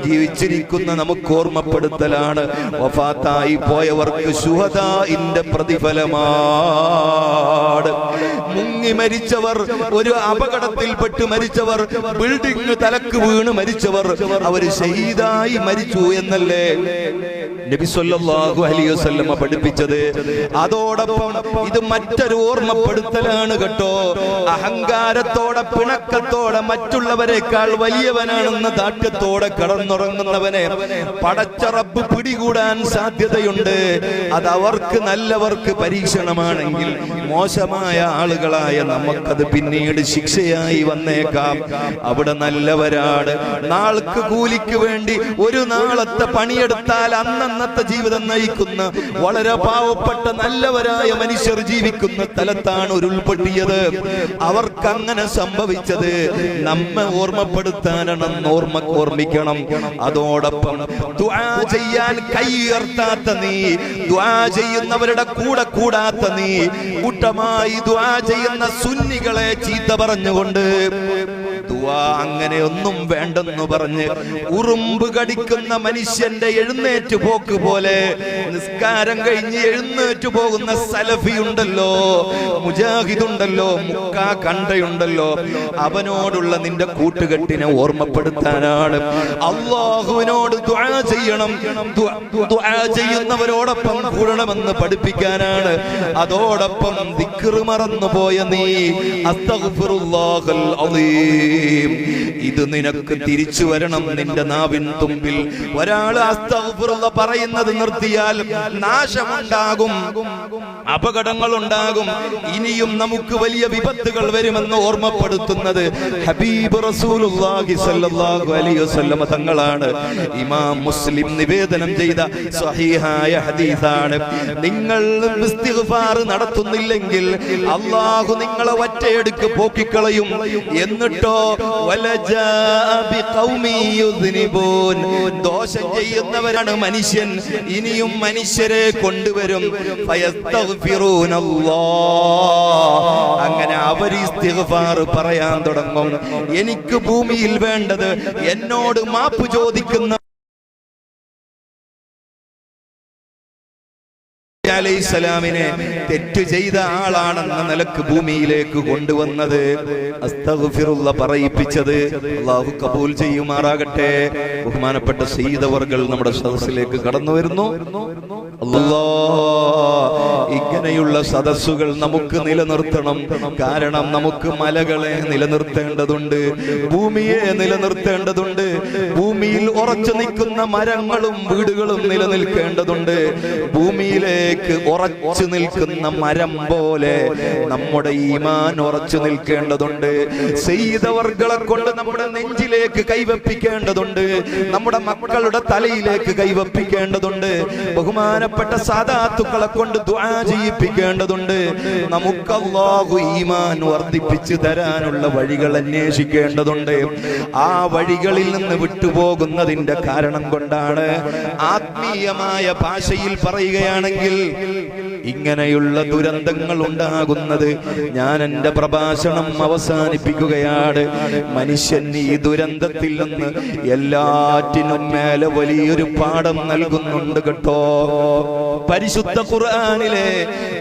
ജീവിച്ചിരിക്കുന്ന നമുക്ക് ഓർമ്മപ്പെടുത്തലാണ്. വഫാത്തായി പോയവർക്ക് ശുഹദാഇന്റെ പ്രതിഫലമാണ്. മുങ്ങി മരിച്ചവർ, ഒരു അപകടത്തിൽപ്പെട്ട് മരിച്ചവർ, ബിൽഡിംഗ് തലക്ക് വീണ് മരിച്ചവർ, അവര് ഷഹീദായി മരിച്ചു എന്നല്ലേ നബി സല്ലല്ലാഹു അലൈഹി വസല്ലം പഠിപ്പിച്ചത്. അതോടൊപ്പം ഇത് മറ്റൊരു ഓർമ്മപ്പെടുത്തലാണ് കേട്ടോ. അഹങ്കാരത്തോടെ പിണക്കത്തോടെ മറ്റുള്ളവരെക്കാൾ വലിയവനാണെന്ന ദാഠ്യത്തോടെ കടന്നുറങ്ങുന്നവനെ പടച്ച റബ്ബ് പിടികൂടാൻ സാധ്യതയുണ്ട്. അത് അവർക്ക് നല്ലവർക്ക് പരീക്ഷണമാണെങ്കിൽ മോശമായ ആളുകളായ നമുക്കത് പിന്നീട് ശിക്ഷയായി വന്നേക്കാം. അവിടെ നല്ലവരാണ്. നാൾക്ക് കൂലിക്ക് വേണ്ടി ഒരു നാളത്തെ പണിയെടുത്താൽ അന്നത്തെ ജീവിതം നയിക്കുന്ന വളരെ പാവപ്പെട്ട നല്ലവരായ മനുഷ്യർ ജീവിക്കുന്ന സ്ഥലത്താണ് ഉരുൾപൊട്ടിയത്. അവർക്ക് അങ്ങനെ സംഭവിച്ചത് നമ്മെ ഓർമ്മപ്പെടുത്താനാണെന്ന് ഓർമ്മിക്കണം. അതോടൊപ്പം ദുആ ചെയ്യാൻ കൈയുയർത്താത്ത നീ, ദുആ ചെയ്യുന്നവരുടെ കൂടെ കൂടാത്ത നീ, കൂട്ടമായി ദുആ ചെയ്യുന്ന സുന്നികളെ ചീത്ത പറഞ്ഞുകൊണ്ട് ദുആ അങ്ങനെയൊന്നും വേണ്ടെന്ന് പറഞ്ഞ് ഉറുമ്പ് കടിക്കുന്ന മനുഷ്യന്റെ എഴുന്നേറ്റ് പോക്ക് പോലെ നിസ്കാരം കഴിഞ്ഞ് എഴുന്നേറ്റ് പോകുന്ന സലഫി ഉണ്ടല്ലോ, മുജാഹിദുണ്ടല്ലോ, മുക്കാ കണ്ടയുണ്ടല്ലോ, അവനോടുള്ള നിന്റെ കൂട്ടുകെട്ടിനെ ഓർമ്മപ്പെടുത്താനാണ്. അല്ലാഹുവിനോട് ദുആ ചെയ്യണം, ദുആ ചെയ്യുന്നവരോടൊപ്പം കൂടണമെന്ന് പഠിപ്പിക്കാനാണ്. അതോടൊപ്പം ദിക്ർ മറന്നുപോയ നീ അസ്തഗ്ഫിറുല്ലാഹൽ അളീം, ഇത് നിനക്ക് തിരിച്ചു വരണം. നിന്റെ നാവിൻ തുമ്പിൽ ഒരാൾ അസ്തഗ്ഫിറുല്ലാഹ് പറയുന്നത് നിർത്തിയാൽ നാശമുണ്ടാകും, അപകടങ്ങൾ ഉണ്ടാകും, ഇനിയും നമുക്ക് വലിയ വിപത്തുകൾ വരുമെന്ന് ഓർമ്മപ്പെടുത്തുന്നത് ഹബീബ് റസൂലുള്ളാഹി സ്വല്ലല്ലാഹു അലൈഹി വസല്ലം തങ്ങളാണ്. ഇമാം മുസ്ലിം നിവേദനം ചെയ്ത സ്വഹീഹായ ഹദീസാണ്. നിങ്ങൾ ഇസ്തിഗ്ഫാർ നടത്തുന്നില്ലെങ്കിൽ അല്ലാഹു നിങ്ങളെ ഒറ്റയടിക്ക് പോക്കിക്കളയും. എന്നിട്ടോ ദോഷം ചെയ്യുന്നവരാണ് മനുഷ്യൻ, ഇനിയും മനുഷ്യരെ കൊണ്ടുവരും. അങ്ങനെ അവർ ഇസ്തിഗ്ഫാർ പറയാൻ തുടങ്ങും. എനിക്ക് ഭൂമിയിൽ വേണ്ടത് എന്നോട് മാപ്പ് ചോദിക്കുന്ന അലൈഹിസ്സലാമിനെ തെറ്റ് ചെയ്ത ആളാണെന്ന നിലക്ക് ഭൂമിയിലേക്ക് കൊണ്ടുവന്നത്, അസ്തഗ്ഫിറുല്ലാഹ് പറയിപ്പിച്ചത്. അല്ലാഹു കബൂൽ ചെയ്യുമാറാകട്ടെ. ബഹുമാനപ്പെട്ട സയ്യിദവർകൾ നമ്മുടെ സദസ്സിലേക്ക് കടന്നു വരുന്നു. ഇങ്ങനെയുള്ള സദസ്സുകൾ നമുക്ക് നിലനിർത്തണം. കാരണം നമുക്ക് മലകളെ നിലനിർത്തേണ്ടതുണ്ട്, ഭൂമിയെ നിലനിർത്തേണ്ടതുണ്ട്, ഭൂമിയിൽ ഉറച്ചു നിൽക്കുന്ന മരങ്ങളും വീടുകളും നിലനിൽക്കേണ്ടതുണ്ട്. ഭൂമിയിലേക്ക് ഉറച്ചു നിൽക്കുന്ന മരം പോലെ നമ്മുടെ ഈമാൻ ഉറച്ചു നിൽക്കേണ്ടതുണ്ട്. സയ്യിദവർകളെ കൊണ്ട് നമ്മുടെ നെഞ്ചിലേക്ക് കൈവപ്പിക്കേണ്ടതുണ്ട്, നമ്മുടെ മക്കളുടെ തലയിലേക്ക് കൈവപ്പിക്കേണ്ടതുണ്ട്, ബഹുമാനപ്പെട്ട സാദാത്തുക്കളെ കൊണ്ട് ദുആ ചെയ്യിപ്പിക്കേണ്ടതുണ്ട്. നമുക്ക് അല്ലാഹു ഈമാൻ വർദ്ധിപ്പിച്ചു തരാനുള്ള വഴികൾ അന്വേഷിക്കേണ്ടതുണ്ട്. ആ വഴികളിൽ നിന്ന് വിട്ടുപോകുന്നതിന്റെ കാരണം കൊണ്ടാണ്, ആത്മീയമായ ഭാഷയിൽ പറയുകയാണെങ്കിൽ, ഇങ്ങനെയുള്ള ദുരന്തങ്ങൾ ഉണ്ടാകുന്നത്. ഞാൻ എന്റെ പ്രഭാഷണം അവസാനിപ്പിക്കുകയാണ്. മനുഷ്യൻ ഈ ദുരന്തത്തിൽ നിന്ന് എല്ലാറ്റിനും മേലെ വലിയൊരു പാഠം നൽകുന്നുണ്ട് കേട്ടോ. പരിശുദ്ധ ഖുർആനിലെ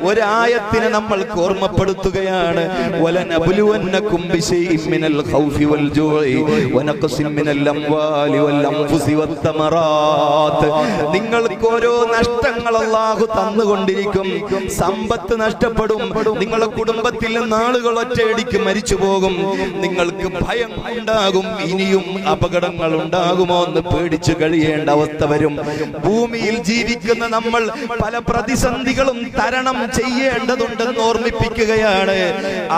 ഒരായത്തിനെ നമ്മൾക്ക് ഓർമ്മപ്പെടുത്തുകയാണ്. വലനബ്ലുവന്നകും ബിശൈഇൻ മിനൽ ഖൗഫി വൽ ജൂഇ വനഖസിൻ മിനൽ അംവാലി വൽ അൻഫുസി വത്തമറാത്ത്. നിങ്ങൾക്ക് ഓരോ നഷ്ടങ്ങൾ അല്ലാഹു തന്നുകൊണ്ടിരിക്കും. സമ്പത്ത് നഷ്ടപ്പെടും, നിങ്ങളുടെ കുടുംബത്തിൽ നിന്ന് ആളുകൾ ഒറ്റയടിക്ക് മരിച്ചു പോകും, നിങ്ങൾക്ക് ഭയം ഉണ്ടാകും, ഇനിയും അപകടങ്ങൾ ഉണ്ടാകുമോ എന്ന് പേടിച്ചു കഴിയേണ്ട അവസ്ഥ വരും. ഭൂമിയിൽ ജീവിക്കുന്ന നമ്മൾ പല പ്രതിസന്ധികളും തരണം ചെയ്യേണ്ടതുണ്ടെന്ന് ഓർമ്മിപ്പിക്കുകയാണ്.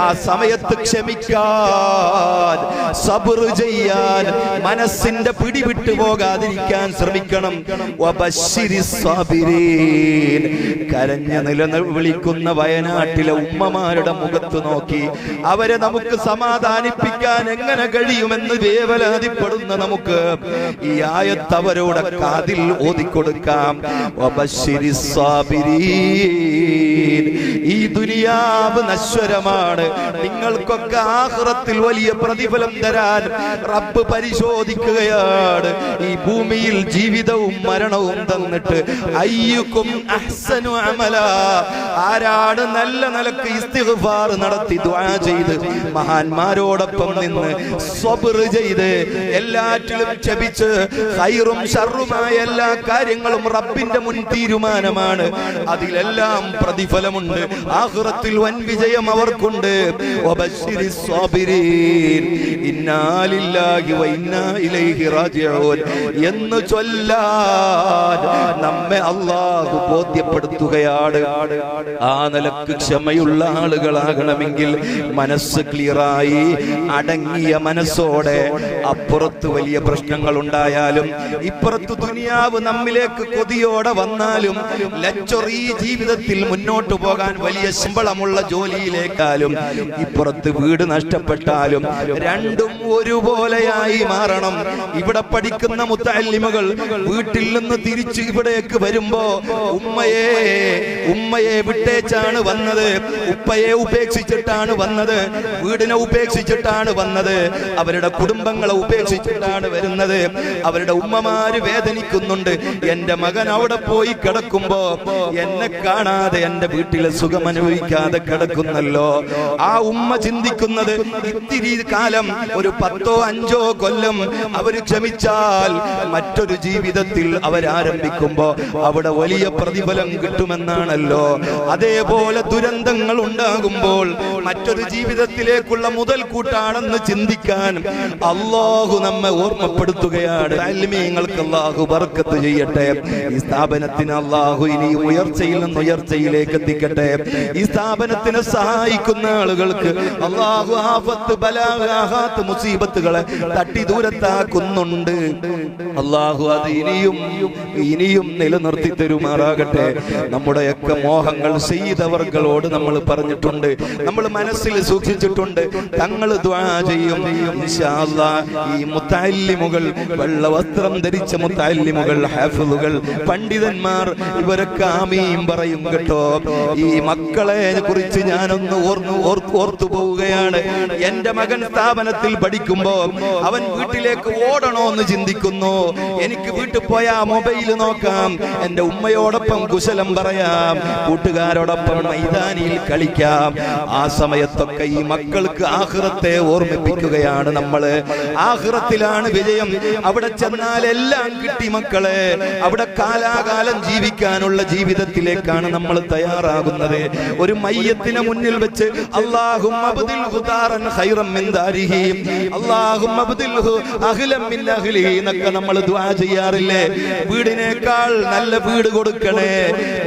ആ സമയത്ത് ക്ഷമിക്കാൻ, സബ്ർ ചെയ്യാൻ, മനസ്സിന്റെ പിടിവിട്ടു പോകാതിരിക്കാൻ ശ്രമിക്കണം. കരഞ്ഞ വിളിക്കുന്ന വയനാട്ടിലെ ഉമ്മമാരുടെ മുഖത്ത് നോക്കി അവരെ നമുക്ക് സമാധാനിപ്പിക്കാൻ എങ്ങനെ കഴിയുമെന്ന് വേവലാതിപ്പെടുന്ന നമുക്ക് ഈ ആയത്ത് അവരോട് കാതിൽ ഓതിക്കൊടുക്കാം. ഈ ദുനിയാവ് നശ്വരമാണ്, നിങ്ങൾക്കൊക്കെ ആഖിറത്തിൽ വലിയ പ്രതിഫലം തരാൻ റബ്ബ് പരിശോധിക്കുകയാണ്. ഈ ഭൂമിയിൽ ജീവിതവും മരണവും തന്നിട്ട് അയ്യുക്കും അഹ്സനു അമല, ആരാണ് നല്ല നിലക്ക് ഇസ്തിഗ്ഫാർ നടത്തി ദുആ ചെയ്ത് മഹാന്മാരോടൊപ്പം നിന്ന് സബ്ർ ചെയ്ത് എല്ലാറ്റിലും ക്ഷമിച്ച് ഖൈറും ശർറുമായ എല്ലാ കാര്യങ്ങളും റബ്ബിന്റെ മുൻ തീരുമാനമാണ്, അതിലെല്ലാം പ്രതിഫലമുണ്ട്, ആഖിറത്തിൽ വൻ വിജയം അവർക്കുണ്ട്. വബശ്ശിരിസ് സ്വാബിരീൻ ഇന്നാ ലില്ലാഹി വ ഇന്നാ ഇലൈഹി റാജിഊൻ എന്ന് ചൊല്ലാൻ നമ്മെ അല്ലാഹു ബോധ്യപ്പെടുത്തുകയാണ്. ആ നിലക്ക് ക്ഷമയുള്ള ആളുകളാകണമെങ്കിൽ മനസ്സ് ക്ലിയറായി അടങ്ങിയ മനസ്സോടെ, അപ്പുറത്ത് വലിയ പ്രശ്നങ്ങൾ ഉണ്ടായാലും ഇപ്പുറത്ത് ദുനിയാവ് നമ്മിലേക്ക് കൊതിയോടെ വന്നാലും ലക്ഷറി ജീവിതത്തിൽ മുന്നോട്ട് പോകാൻ വലിയ ശമ്പളമുള്ള ജോലിയിലേക്കാലും ഇപ്പുറത്ത് വീട് നഷ്ടപ്പെട്ടാലും രണ്ടും ഒരുപോലെയായി മാറണം. ഇവിടെ പഠിക്കുന്ന മുത്തഅല്ലിമുകൾ വീട്ടിൽ നിന്ന് തിരിച്ച് ഇവിടേക്ക് വരുമ്പോ ഉമ്മയെ വിട്ടേച്ചാണ് വന്നത്, ഉപ്പയെ ഉപേക്ഷിച്ചിട്ടാണ് വന്നത്, വീടിനെ ഉപേക്ഷിച്ചിട്ടാണ് വന്നത്, അവരുടെ കുടുംബങ്ങളെ ഉപേക്ഷിച്ചിട്ടാണ് വരുന്നത്. അവരുടെ ഉമ്മമാര് വേദനിക്കുന്നുണ്ട്. എന്റെ മകൻ അവിടെ പോയി കിടക്കുമ്പോ എന്നെ കാണാതെ എന്റെ വീട്ടിലെ സുഖം അനുഭവിക്കാതെ കിടക്കുന്നല്ലോ. ആ ഉമ്മ ചിന്തിക്കുന്നത് ഇത്തിരി കാലം, ഒരു 10 or 5 കൊല്ലം അവര് ക്ഷമിച്ചാൽ മറ്റൊരു ജീവിതത്തിൽ അവരാരംഭിക്കുമ്പോ അവിടെ വലിയ പ്രതിഫലം കിട്ടുമെന്നാണ് മരണമാണല്ലോ. അതേപോലെ ദുരന്തങ്ങൾ ഉണ്ടാകുമ്പോൾ മറ്റൊരു ജീവിതത്തിലേക്കുള്ള മുതൽക്കൂട്ടാണെന്ന് ചിന്തിക്കാൻ അല്ലാഹു നമ്മെ ഓർമ്മപ്പെടുത്തുകയാണ്. അൽമീങ്ങൾക്ക് അല്ലാഹു ബർക്കത്ത് ചെയ്യട്ടെ. ഈ സ്ഥാപനത്തിന് അല്ലാഹു ഇനി ഉയർച്ചയിൽ നിന്ന് ഉയർച്ചയിലേക്ക് എത്തിക്കട്ടെ. ഈ സ്ഥാപനത്തിനെ സഹായിക്കുന്ന ആളുകൾക്ക് അല്ലാഹു ആഫത്ത് ബലാ ആഹാത്ത് മുസീബത്തുകളെ തട്ടി ദൂരത്താക്കുന്നുണ്ട്. അല്ലാഹു അത് ഇനിയും നിലനിർത്തി തരുമാറാകട്ടെ. നമ്മുടെയൊക്കെ മോഹങ്ങൾ സയ്യിദവർകളോട് നമ്മൾ പറഞ്ഞിട്ടുണ്ട്, നമ്മൾ മനസ്സിൽ സൂക്ഷിച്ചിട്ടുണ്ട്. തങ്ങൾ ദുആ ചെയ്യും ഇൻഷാ അല്ലാഹ്. ഈ മുത്തഅല്ലിമുകൾ, വെള്ള വസ്ത്രം ധരിച്ച മുത്തഅല്ലിമുകൾ, ഹാഫിളുകൾ, പണ്ഡിതന്മാർ, ഇവരൊക്കെ ആമീൻ പറയും കേട്ടോ. ഈ മക്കളെ കുറിച്ച് ഞാനൊന്ന് ഓർത്തു പോവുകയാണ്. എന്റെ മകൻ സ്ഥാപനത്തിൽ പഠിക്കുമ്പോ അവൻ വീട്ടിലേക്ക് ഓടണോ എന്ന് ചിന്തിക്കുന്നു. എനിക്ക് വീട്ടിൽ പോയാ മൊബൈൽ നോക്കാം, എന്റെ ഉമ്മയോടൊപ്പം കുശലം പറയാം, കൂട്ടുകാരോടൊപ്പം മൈതാനിയിൽ കളിക്കാം. ആ സമയത്തൊക്കെ ഈ മക്കൾക്ക് ആഖിറത്തെ ഓർമ്മിപ്പിക്കുകയാണ് നമ്മള്. ആഖിറത്തിലാണ് വിജയം. അവിടെ ചെന്നാൽ എല്ലാം കിട്ടി മക്കളെ. അവിടെ കാലാകാലം ജീവിക്കാനുള്ള ജീവിതത്തിലേക്കാണ് നമ്മൾ തയ്യാറാകുന്നത്. ഒരു മയ്യത്തിനെ മുന്നിൽ വെച്ച് അല്ലാഹുമ്മ അബ്ദിൽഹു ദാറൻ ഖൈറൻ മിൻ ദാരിഹി, അല്ലാഹുമ്മ അബ്ദിൽഹു അഹ്ലൻ മിൻ അഹ്ലിഹി എന്നൊക്കെ നമ്മൾ ദുആ ചെയ്യാറില്ലേ? വീടിനേക്കാൾ നല്ല വീട് കൊടുക്കണേ.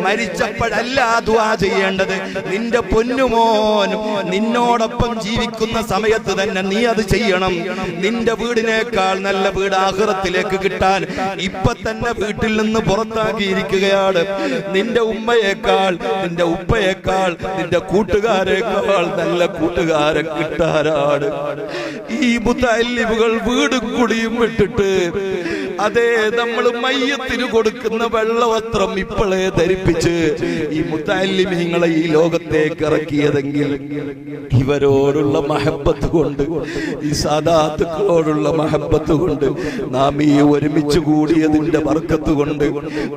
മരിച്ചപ്പോഴല്ല ദുആ ചെയ്യേണ്ടത്. നിന്റെ പൊന്നുമോൻ നിന്നോടൊപ്പം ജീവിക്കുന്ന സമയത്ത് തന്നെ നീ അത് ചെയ്യണം. നിന്റെ വീടിനേക്കാൾ നല്ല വീട് ആഖിറത്തിലേക്ക് കിട്ടാൻ ഇപ്പൊ തന്നെ വീട്ടിൽ നിന്ന് പുറത്താക്കിയിരിക്കുകയാണ്. നിന്റെ ഉമ്മയേക്കാൾ, നിന്റെ ഉപ്പയേക്കാൾ, നിന്റെ കൂട്ടുകാരേക്കാൾ നല്ല കൂട്ടുകാരെ കിട്ടാനാണ്. ഈ മുത്തഅല്ലിമുകൾ വീടും കുടിയും വിട്ടിട്ട് അതേ നമ്മൾ മയ്യത്തിന് കൊടുക്കുന്ന വെള്ളവസ്ത്രം ഇപ്പോഴേ ധരിപ്പിച്ച് ഈ മുത്തഅല്ലിമീങ്ങളെ ഈ ലോകത്തേക്ക് ഇറക്കിയതെങ്കിൽ ഇവരോടുള്ള മഹബത്ത് കൊണ്ട്, ഈ സാദാത്തുക്കളോടുള്ള മഹബത്ത് കൊണ്ട്, നാം ഈ ഒരുമിച്ച് കൂടിയതിന്റെ ബർക്കത്ത് കൊണ്ട്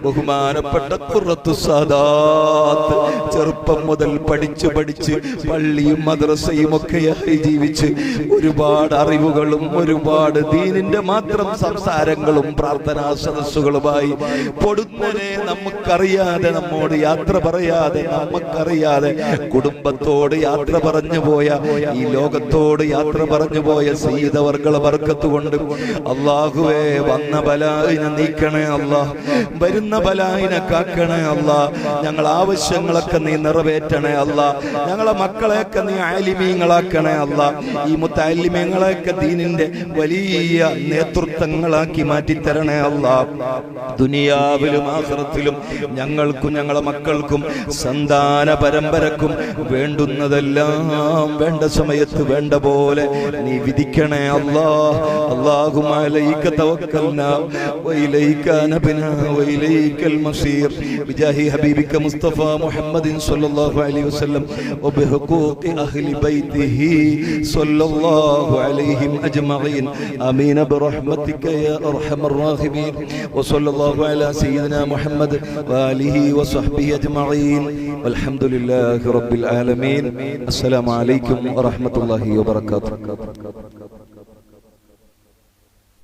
ബഹുമാനപ്പെട്ട ഖുറത്തു സാദാത്ത് ചെറുപ്പം മുതൽ പഠിച്ച് പള്ളിയും മദ്രസയും ഒക്കെയായി ജീവിച്ച് ഒരുപാട് അറിവുകളും ഒരുപാട് ദീനിന്റെ മാത്രം സംസാരങ്ങളും പ്രാർത്ഥനാ സദസ്സുകളുമായി പൊടുന്നനെ നമുക്കറിയാതെ, നമ്മോട് യാത്ര പറയാതെ, നമുക്കറിയാതെ കുടുംബത്തോട് യാത്ര പറഞ്ഞു പോയ, ഈ ലോകത്തോട് യാത്ര പറഞ്ഞു പോയ സയ്യിദവർകളെ ബർക്കത്ത് കൊണ്ട് അല്ലാഹുവേ വന്ന ബലായിനെ നീക്കണേ അല്ലാഹ്, വരുന്ന ബലായിനെ കാക്കണേ അല്ലാഹ്. ഞങ്ങൾ ആവശ്യങ്ങളൊക്കെ നീ നിറവേറ്റണേ അല്ലാഹ്. ഞങ്ങളെ മക്കളെയൊക്കെ നീ ആലിമീങ്ങളാക്കണേ അല്ലാഹ്. ഈ മുത്തഅല്ലിമീങ്ങളെയൊക്കെ ദീനിന്റെ വലിയ നേതൃത്വങ്ങളാക്കി മാറ്റി തരണേ അല്ലാഹ്. ദുനിയാവിലും ആഖിറത്തിലും ഞങ്ങൾക്കും ഞങ്ങളെ മക്കൾക്കും സന്താന പരമ്പരക്കും വേണ്ടുന്നതെല്ലാം വേണ്ട സമയത്ത് വേണ്ട പോലെ നീ വിധിക്കണേ അല്ലാഹ്. അല്ലാഹുമ്മ അലൈക തവക്കൽനാ വഇലൈക നബ്നാ വഇലൈകൽ മസീർ ബിജാഹി ഹബീബിക മുസ്തഫ മുഹമ്മദിൻ സ്വല്ലല്ലാഹു അലൈഹി വസല്ലം വബിഹുഖൂഖി അഹ്ലി ബൈതിഹി സ്വല്ലല്ലാഹു അലൈഹിം അജ്മഈൻ ആമീൻ ബിറഹ്മതിക യാ അർഹമർ റഹീമീൻ വസല്ലല്ലാഹു അലാ സയ്യിദിനാ മുഹമ്മദ് വആലിഹി വസഹ്ബിഹി അജ്മഈൻ വൽഹംദുലില്ലാഹി റബ്ബിൽ ആലമീൻ. അസ്സലാമു അലൈക്കും വറഹ്മത്തുള്ളാഹി വബറകാതുഹു.